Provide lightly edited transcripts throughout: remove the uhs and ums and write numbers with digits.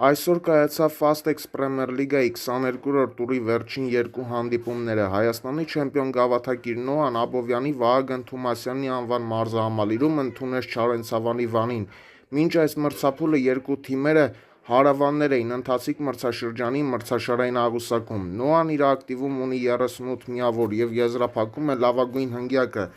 Այսօր կայացավ Fastex Premier League-ի 22-րդ տուրի վերջին երկու հանդիպումները։ Հայաստանի չեմպիոն գավաթակիր Նոան Աբովյանի Վահագն Թումասյանի անվան մարզահամալիրում ընդունեց Չարենցավանի Վանին։ Մինչ այս մրցափուլը երկու թիմերը հարավաններ էին ընթացիկ մրցաշրջանի մրցաշարային աղյուսակում։ Նոան իր ակտիվում ունի 38 միավոր եւ եզրափակում է լավագույն հնգյակը։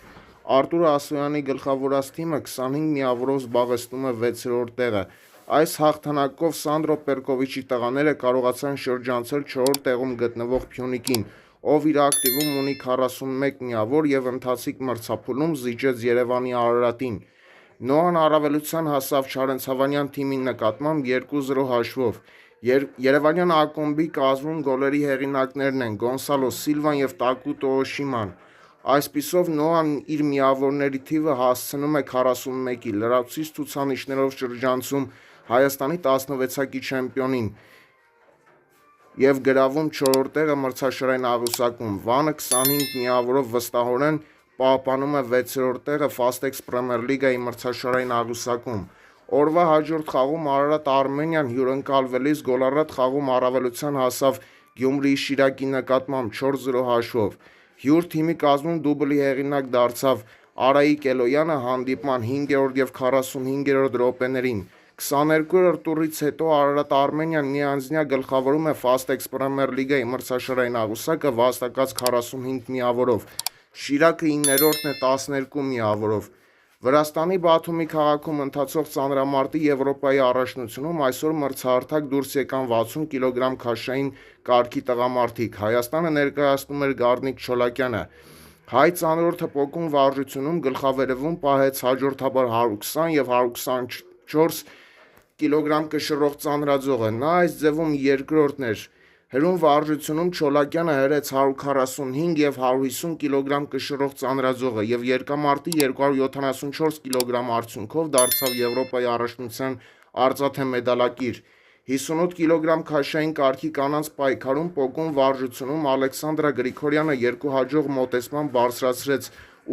Արտուր Ասոյանի գլխավորած թիմը 25 միավորով զբաղեցնում է 6-րդ տեղը։ Այս հաղթանակով Սանդրո Պերկովիչի տղաները կարողացան շրջանցել 4-րդ տեղում գտնվող Փյունիկին, ով իր ակտիվում ունի 41 միավոր եւ ընթացիկ մրցափուլում զիջեց Երևանի Արարատին։ Նոան առավելության հասավ Չարենցավանյան թիմի նկատմամբ 2-0 հաշվով։ Երևանյան ակումբի կազմում գոլերի հեղինակներն են Գոնսալո Սիլվան եւ Տակուտո Օշիման։ Այսպիսով Նոան իր միավորների թիվը հասցնում է 41-ի, լրացուցիչ ցուցանիշներով շրջանցում Հայաստանի 16-ակի չեմպիոնին եւ գրավում 4-րդ տեղը մրցաշարային աղյուսակում։ Վանը 25 միավորով վստահորեն պահպանում է 6-րդ տեղը Fastex Premier League-ի մրցաշարային աղյուսակում։ Օրվա հաջորդ խաղում Արարատ Արմենիան հյուրընկալվելիս գոլառատ խաղում առավելության հասավ Գյումրիի Շիրակի նկատմամբ 4-0 հաշվով։ Հյուր թիմի կազմում դուբլի հեղինակ դարձավ Արայիկ Էլոյանը հանդիպման 5-րդ եւ 45-րդ րոպեներին։ 22-րդ տուրից հետո Արարատ Արմենիան միանձնյա գլխավորում է Fastex Premier League-ի մրցաշարային աղյուսակը վաստակած 45 միավորով։ Շիրակը 9-րդն է 12 միավորով։ Վրաստանի Բաթումի քաղաքում ընթացող ծանրամարտի Եվրոպայի առաջնությունում այսօր մրցահարթակ դուրս եկան 60 կիլոգրամ քաշային կարգի տղամարդիկ։ Հայաստանը ներկայացնում էր Գառնիկ Չոլակյանը։ Հայ ծանրորդը պոկում վարժությունում գլխավերևում պահեց հաջորդաբար 120 եւ 124 կիլոգրամ կշռող ծանրաձողը։ Նա այս ձևում երկրորդն էր։ Հրում վարժությունում Չոլակյանը հրեց 145 եւ 150 կիլոգրամ կշռող ծանրաձողը եւ երկամարտի 274 կիլոգրամ արդյունքով դարձավ Եվրոպայի առաջնության արծաթե մեդալակիր։ 58 կիլոգրամ քաշային կարգի կանանց պայքարում պոկում վարժությունում Ալեքսանդրա Գրիգորյանը երկու հաջող մոտեցմամբ բարձրացրեց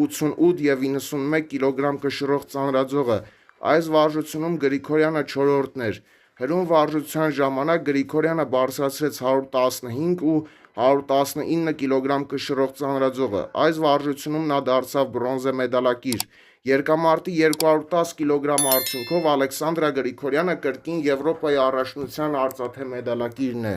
88 եւ 91 կիլոգրամ կշռող ծանրաձողը։ Այս վարժությունում Գրիգորյանը 4-րդն էր։ Հրում վարժության ժամանակ Գրիգորյանը բարձրացրեց 115 ու 119 կիլոգրամ կշռող ծանրաձողը։ Այս վարժությունում նա դարձավ բրոնզե մեդալակիր։ Երկամարտի 210 կիլոգրամ արդյունքով Ալեքսանդրա Գրիգորյանը կրկին Եվրոպայի առաջնության արծաթե մեդալակիրն է։